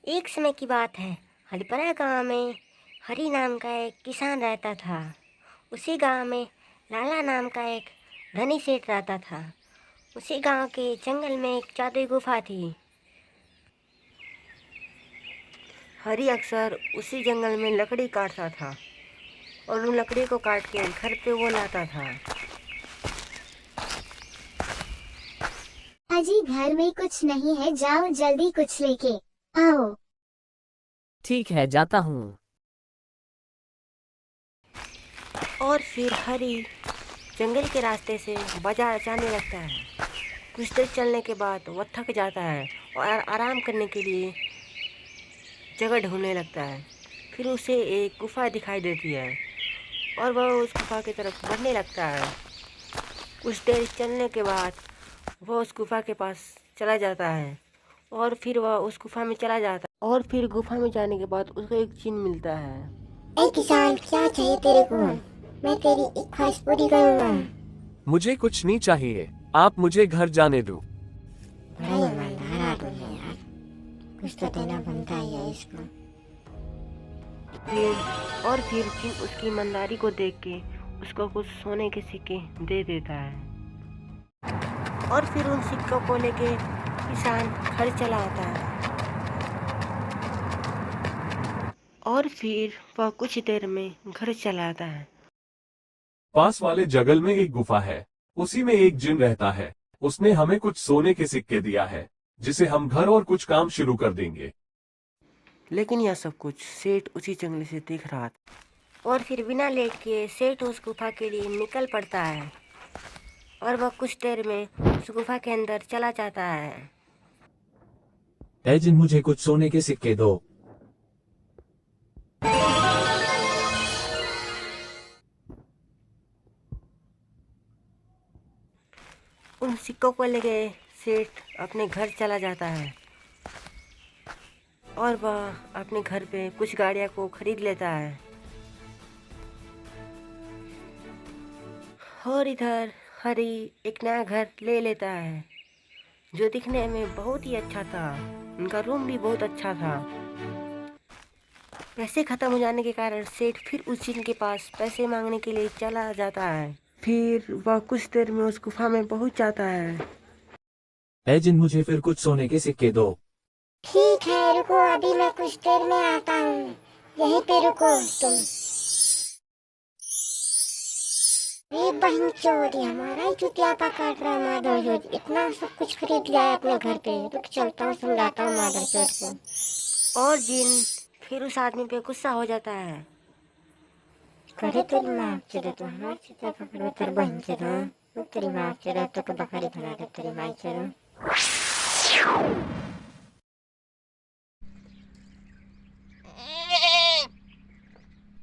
एक समय की बात है। हरिपरा गांव में हरि नाम का एक किसान रहता था। उसी गांव में लाला नाम का एक धनी सेठ रहता था। उसी गांव के जंगल में एक जादुई गुफा थी। हरि अक्सर उसी जंगल में लकड़ी काटता था और उन लकड़ी को काट के घर पे वो लाता था। अजी घर में कुछ नहीं है, जाओ जल्दी कुछ लेके आओ। ठीक है, जाता हूँ। और फिर हरि जंगल के रास्ते से बाजार जाने लगता है। कुछ देर चलने के बाद वह थक जाता है और आराम करने के लिए जगह ढूंढने लगता है। फिर उसे एक गुफा दिखाई देती है और वह उस गुफा की तरफ बढ़ने लगता है। कुछ देर चलने के बाद वह उस गुफा के पास चला जाता है और फिर वह उस गुफा में चला जाता है। और फिर गुफा में जाने के बाद उसको एक चिन्ह मिलता है। ए किसान, क्या चाहिए तेरे को? मैं तेरी एक ख्वाहिश पूरी करूंगा। मुझे कुछ नहीं चाहिए, आप मुझे घर जाने दो। बड़ा ईमानदार आदमी है यार, कुछ तो देना बनता ही है इसको। फिर चिन्ह उसकी ईमानदारी को देख के उसको कुछ सोने के सिक्के दे देता है। और फिर उन सिक्कों को लेके किसान घर चला आता है। और फिर वह कुछ देर में घर चला आता है। पास वाले जंगल में एक गुफा है, उसी में एक जिन रहता है। उसने हमें कुछ सोने के सिक्के दिया है, जिसे हम घर और कुछ काम शुरू कर देंगे। लेकिन यह सब कुछ सेठ उसी जंगल से देख रहा था। और फिर बिना लेट के सेठ उस गुफा के लिए निकल पड़ता है और वह कुछ देर में उस गुफा के अंदर चला जाता है। ए जिन, मुझे कुछ सोने के सिक्के दो। उन सिक्कों को लेके सेठ अपने घर चला जाता है और वह अपने घर पे कुछ गाड़ियां को खरीद लेता है। और इधर हरी एक नया घर ले लेता है जो दिखने में बहुत ही अच्छा था। उनका रूम भी बहुत अच्छा था। पैसे खत्म हो जाने के कारण सेठ फिर उस जिन के पास पैसे मांगने के लिए चला जाता है। फिर वह कुछ देर में उस गुफा में पहुंच जाता है। ए जिन, मुझे फिर कुछ सोने के सिक्के दो। ठीक है, रुको, अभी मैं कुछ देर में आता हूँ। यहीं पे रुको तुम। ये बहन चोरी हमारा ही चुतिया काट रहा है। माधव चोर इतना सब कुछ खरीद लिया है अपने घर पे। रुक, चलता हूँ, समझाता हूँ माधव चोर को। और जिन फिर उस आदमी पे गुस्सा हो जाता है। करे तेरी माँ चुरा तो हमारी चुतिया पकड़ो, तेरी बहन चुरा। तेरी माँ चुरा तो बकरी बना दे तेरी माँ चुरा।